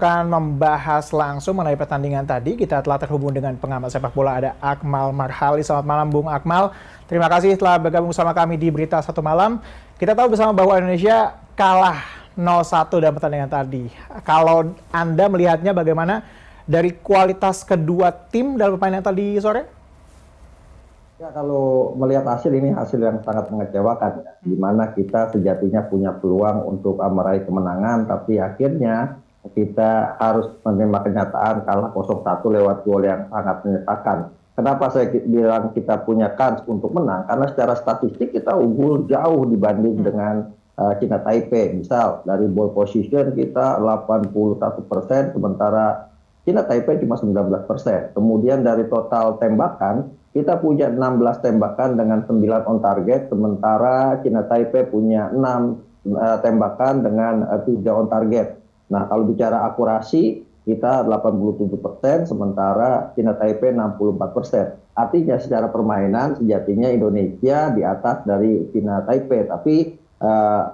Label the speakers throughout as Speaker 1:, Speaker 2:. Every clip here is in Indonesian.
Speaker 1: Akan membahas langsung mengenai pertandingan tadi. Kita telah terhubung dengan pengamat sepak bola, ada Akmal Marhali. Selamat malam Bung Akmal. Terima kasih telah bergabung bersama kami di Berita Satu Malam. Kita tahu bersama bahwa Indonesia kalah 0-1 dalam pertandingan tadi. Kalau Anda melihatnya bagaimana dari kualitas kedua tim dalam permainan tadi sore?
Speaker 2: Ya, kalau melihat hasil ini hasil yang sangat mengecewakan, ya. Di mana kita sejatinya punya peluang untuk meraih kemenangan, tapi akhirnya kita harus menerima kenyataan kalah 0-1 lewat gol yang sangat menyesakkan. Kenapa saya bilang kita punya kans untuk menang? Karena secara statistik kita unggul jauh dibanding dengan China Taipei. Misal dari ball position kita 81%, sementara China Taipei cuma 19%. Kemudian dari total tembakan, kita punya 16 tembakan dengan 9 on target, sementara China Taipei punya 6 tembakan dengan 3 on target. Nah, kalau bicara akurasi, kita 87%, sementara China Taipei 64%. Artinya secara permainan sejatinya Indonesia di atas dari China Taipei. Tapi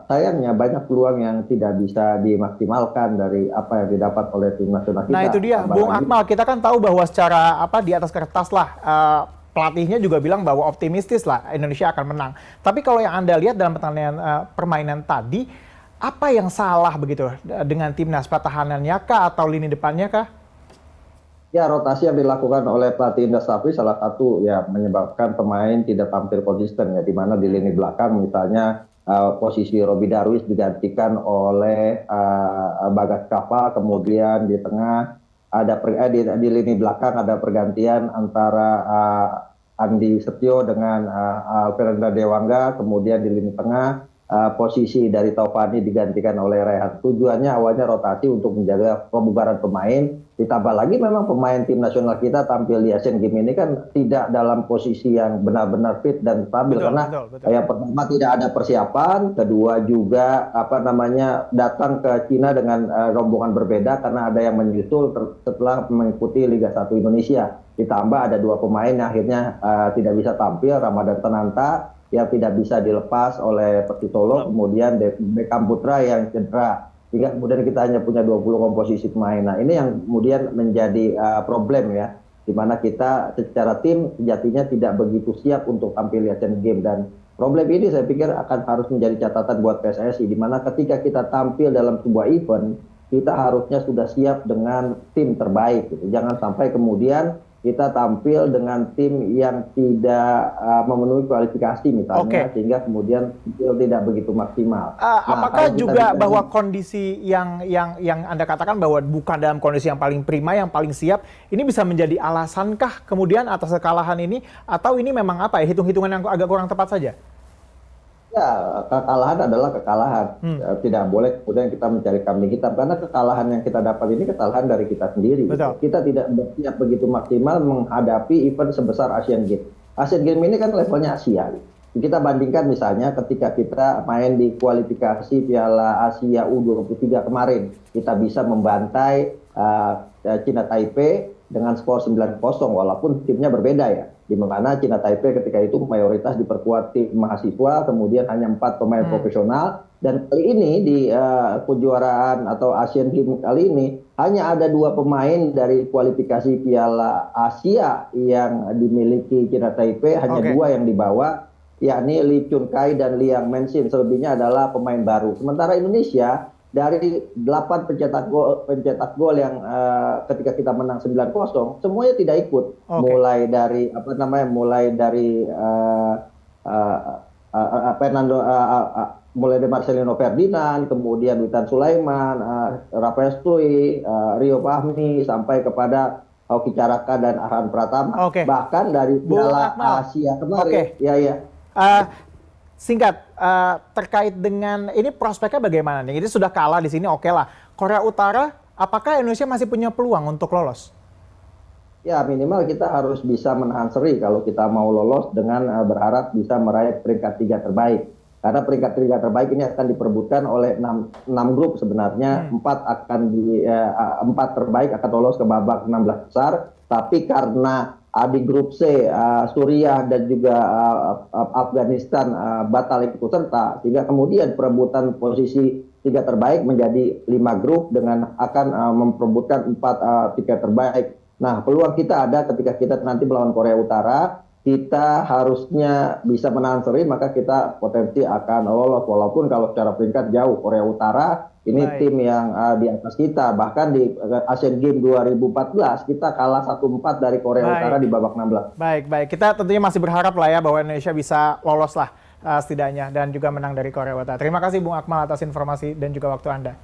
Speaker 2: sayangnya banyak peluang yang tidak bisa dimaksimalkan dari apa yang didapat oleh tim nasional kita.
Speaker 1: Nah itu dia, Bung Akmal. Kita kan tahu bahwa secara di atas kertas lah, pelatihnya juga bilang bahwa optimistis lah Indonesia akan menang. Tapi kalau yang Anda lihat dalam permainan tadi, apa yang salah begitu dengan timnas? Pertahanannya kah atau lini depannya kah?
Speaker 2: Ya, rotasi yang dilakukan oleh pelatih Indra Safri salah satu ya menyebabkan pemain tidak tampil konsisten, ya, di mana di lini belakang misalnya posisi Roby Darwis digantikan oleh Bagas Kava, kemudian di tengah ada di lini belakang ada pergantian antara Andi Setio dengan Fernanda Dewangga, kemudian di lini tengah posisi dari Taufani digantikan oleh Rehan. Tujuannya awalnya rotasi untuk menjaga kebugaran pemain. Ditambah lagi memang pemain tim nasional kita tampil di Asian Games ini kan tidak dalam posisi yang benar-benar fit dan stabil, karena yang pertama tidak ada persiapan, kedua juga datang ke Cina dengan rombongan berbeda karena ada yang menyusul setelah mengikuti Liga 1 Indonesia. Ditambah ada 2 pemain yang akhirnya tidak bisa tampil, Ramadan Tenanta yang tidak bisa dilepas oleh Persitolo, kemudian Beckham Putra yang cedera, sehingga kemudian kita hanya punya 20 komposisi pemain. Nah, ini yang kemudian menjadi problem, ya, di mana kita secara tim sejatinya tidak begitu siap untuk tampil di Asian Games. Dan problem ini saya pikir akan harus menjadi catatan buat PSSI, di mana ketika kita tampil dalam sebuah event, kita harusnya sudah siap dengan tim terbaik, gitu. Jangan sampai kemudian kita tampil dengan tim yang tidak memenuhi kualifikasi misalnya, sehingga kemudian tidak begitu maksimal.
Speaker 1: Apakah juga bahwa kondisi yang Anda katakan bahwa bukan dalam kondisi yang paling prima, yang paling siap, ini bisa menjadi alasankah kemudian atas kekalahan ini, atau ini memang hitung-hitungan yang agak kurang tepat saja?
Speaker 2: Ya, kekalahan adalah kekalahan. Tidak boleh kemudian kita mencari kambing hitam, karena kekalahan yang kita dapat ini kesalahan dari kita sendiri.
Speaker 1: Betul.
Speaker 2: Kita tidak bersiap begitu maksimal menghadapi event sebesar Asian Games. Asian Games ini kan levelnya Asia. Kita bandingkan misalnya ketika kita main di kualifikasi Piala Asia U23 kemarin, kita bisa membantai China Taipei dengan skor 9-0, walaupun timnya berbeda, ya. Di mana China Taipei ketika itu mayoritas diperkuat tim mahasiswa, kemudian hanya 4 pemain profesional, dan kali ini di kejuaraan atau Asian Games kali ini hanya ada 2 pemain dari kualifikasi Piala Asia yang dimiliki China Taipei, hanya 2 yang dibawa, yakni Lee Chun Kai dan Liang Mensin. Selebihnya adalah pemain baru. Sementara Indonesia dari 8 pencetak gol yang ketika kita menang 9-0, semuanya tidak ikut. Mulai dari mulai dari Marcelino Ferdinand, kemudian Witan Sulaiman, Rafael Struy, Rio Fahmi, sampai kepada Hoki Caraka dan Arhan Pratama. Bahkan dari Piala Asia kemarin.
Speaker 1: Singkat, terkait dengan ini prospeknya bagaimana nih? Ini sudah kalah di sini, oke lah. Korea Utara, apakah Indonesia masih punya peluang untuk lolos?
Speaker 2: Ya, minimal kita harus bisa menahan seri kalau kita mau lolos dengan berharap bisa meraih peringkat 3 terbaik. Karena peringkat 3 terbaik ini akan diperebutkan oleh 6 grup sebenarnya. 4 terbaik akan lolos ke babak 16 besar. Tapi karena di grup C, Suriah dan juga Afghanistan batal ikut serta, sehingga kemudian perebutan posisi tiga terbaik menjadi 5 grup dengan akan memperebutkan 4 tiket terbaik. Nah, peluang kita ada ketika kita nanti melawan Korea Utara, kita harusnya bisa menahan seri, maka kita potensi akan lolos. Walaupun kalau secara peringkat jauh Korea Utara, ini tim yang di atas kita. Bahkan di Asian Games 2014, kita kalah 1-4 dari Korea Utara di babak 16.
Speaker 1: Baik. Kita tentunya masih berharap lah ya bahwa Indonesia bisa lolos lah setidaknya dan juga menang dari Korea Utara. Terima kasih Bung Akmal atas informasi dan juga waktu Anda.